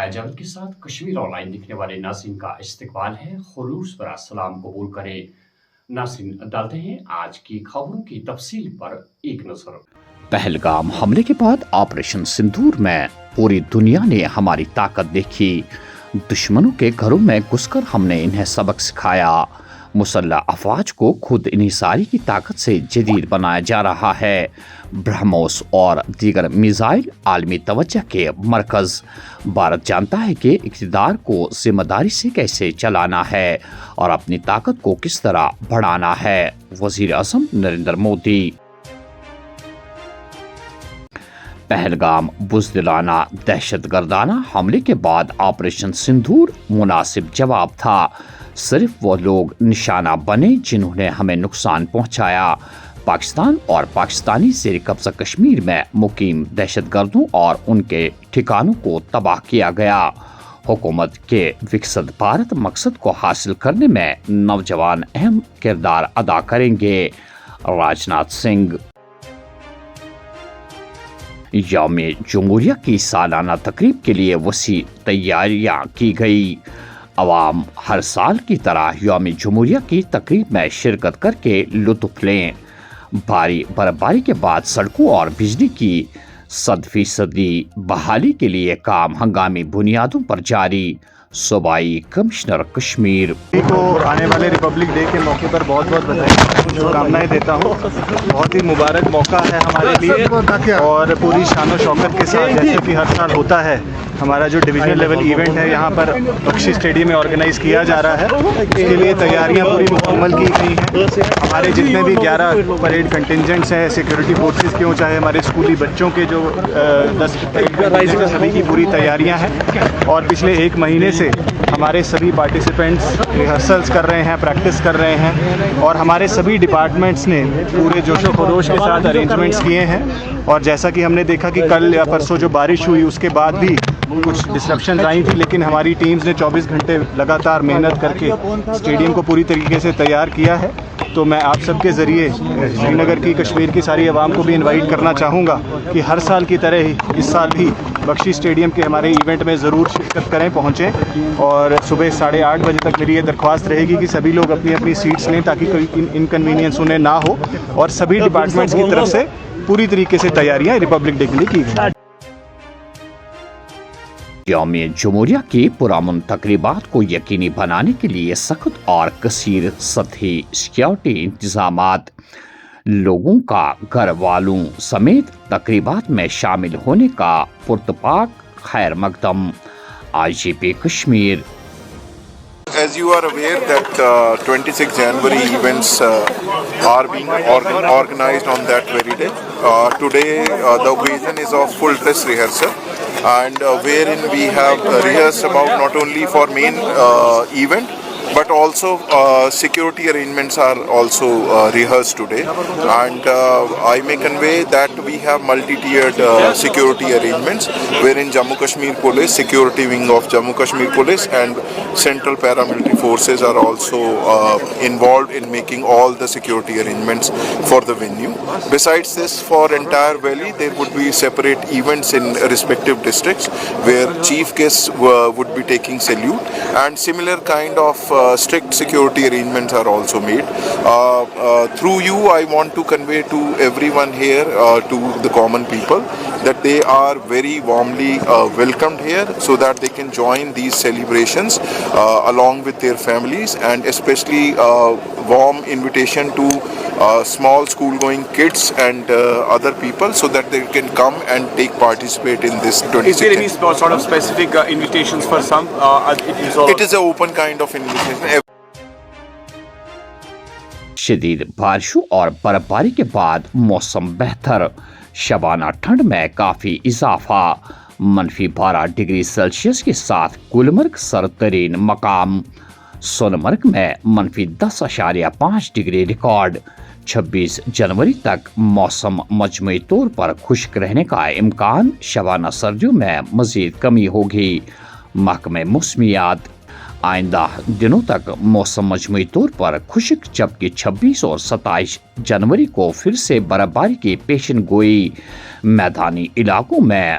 حیا جاوید کے ساتھ کشمیر آن لائن دیکھنے والے ناظرین کا استقبال ہے، خلوص برا سلام قبول کریں۔ ناظرین، ڈالتے ہیں آج کی خبروں کی تفصیل پر ایک نظر۔ پہلگام حملے کے بعد آپریشن سندور میں پوری دنیا نے ہماری طاقت دیکھی۔ دشمنوں کے گھروں میں گھس کر ہم نے انہیں سبق سکھایا۔ مسلح افواج کو خود انحصاری کی طاقت سے جدید بنایا جا رہا ہے۔ برہموس اور دیگر میزائل عالمی توجہ کے مرکز۔ بھارت جانتا ہے کہ اقتدار کو ذمہ داری سے کیسے چلانا ہے اور اپنی طاقت کو کس طرح بڑھانا ہے۔ وزیر اعظم نریندر مودی۔ پہلگام بزدلانہ دہشت گردانہ حملے کے بعد آپریشن سندور مناسب جواب تھا۔ صرف وہ لوگ نشانہ بنے جنہوں نے ہمیں نقصان پہنچایا۔ پاکستان اور پاکستانی زیر قبضہ کشمیر میں مقیم دہشت گردوں اور ان کے ٹھکانوں کو تباہ کیا گیا۔ حکومت کے وکست بھارت مقصد کو حاصل کرنے میں نوجوان اہم کردار ادا کریں گے۔ راجناتھ سنگھ۔ یوم جمہوریہ کی سالانہ تقریب کے لیے وسیع تیاریاں کی گئی۔ عوام ہر سال کی طرح یوم جمہوریہ کی تقریب میں شرکت کر کے لطف لیں۔ بھاری برفباری کے بعد سڑکوں اور بجلی کی 100% بحالی کے لیے کام ہنگامی بنیادوں پر جاری۔ صوبائی کمشنر کشمیر کو آنے والے ریپبلک ڈے کے موقع پر بہت بہت بدھائی شبھکامنائیں دیتا ہوں۔ بہت ہی مبارک موقع ہے ہمارے لیے اور پوری شان و شوکت کے ساتھ جیسے کہ ہر سال ہوتا ہے ہمارا جو ڈویژنل لیول ایونٹ ہے یہاں پر بخشی اسٹیڈیم میں آرگنائز کیا جا رہا ہے۔ اس کے لیے تیاریاں پوری مکمل کی گئی ہیں۔ ہمارے جتنے بھی 11 پریڈ کنٹینجنٹس ہیں سیکورٹی فورسز کے ہوں چاہے ہمارے اسکولی بچوں کے جو 10 سبھی کی پوری تیاریاں ہیں اور پچھلے ایک مہینے سے ہمارے سبھی پارٹیسپینٹس ریہرسلز کر رہے ہیں، پریکٹس کر رہے ہیں اور ہمارے سبھی ڈپارٹمنٹس نے پورے جوش و خروش کے ساتھ ارینجمنٹس کیے ہیں۔ اور جیسا کہ ہم نے دیکھا کہ کل یا پرسوں جو بارش ہوئی اس کے بعد بھی کچھ ڈسرپشنز آئی تھیں، لیکن ہماری ٹیمز نے 24 گھنٹے لگاتار محنت کر کے اسٹیڈیم کو پوری طریقے سے تیار کیا ہے۔ تو میں آپ سب کے ذریعے سری نگر کی کشمیر کی ساری عوام کو بھی انوائٹ کرنا چاہوں گا کہ ہر سال کی طرح ہی اس سال بھی بخشی اسٹیڈیم کے ہمارے ایونٹ میں ضرور شرکت کریں، پہنچیں اور صبح 8:30 بجے تک میری یہ درخواست رہے گی کہ سبھی لوگ اپنی اپنی سیٹس لیں تاکہ کوئی انکنوینئنس انہیں نہ ہو اور سبھی ڈپارٹمنٹس کی طرف سے پوری طریقے سے تیاریاں ریپبلک ڈے کے لیے کی گئی۔ یوم جمہوریہ کی پرامن تقریبات کو یقینی بنانے کے لیے سخت اور کثیر سطحی سیکیورٹی انتظامات۔ لوگوں کا گھر والوں سمیت تقریبات میں شامل ہونے کا پرتپاک خیر مقدم۔ IGP Kashmir. As you are aware that 26 January events are being organized on that very day. Today the occasion is of full dress rehearsal and wherein we have rehearsed about not only for main event but also security arrangements are also rehearsed today and I may convey that we have multi-tiered security arrangements wherein Jammu Kashmir Police, security wing of Jammu Kashmir Police and Central Paramilitary Forces are also involved in making all the security arrangements for the venue. Besides this, for entire valley there would be separate events in respective districts where chief guests would be taking salute and similar kind of strict security arrangements are also made. Through you I want to convey to everyone here, to the common people, that they are very warmly welcomed here so that they can join these celebrations along with their families, and especially warm invitation to small school going kids and other people so that they can come and participate in this 26th. Is there any sort of specific invitations for some? It is an open kind of invitation. شدید بارشوں اور برفباری کے بعد موسم بہتر۔ شبانہ ٹھنڈ میں کافی اضافہ۔ -12 ڈگری سیلسیس کے ساتھ گلمرگ سرد ترین مقام۔ سونمرگ میں -10.5 ڈگری ریکارڈ۔ 26 جنوری تک موسم مجموعی طور پر خشک رہنے کا امکان۔ شبانہ سردیوں میں مزید کمی ہوگی۔ محکمہ موسمیات۔ آئندہ دنوں تک موسم مجموعی طور پر خشک، جبکہ 26 اور 27 جنوری کو پھر سے برفباری کی پیشن گوئی۔ میدانی علاقوں میں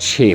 6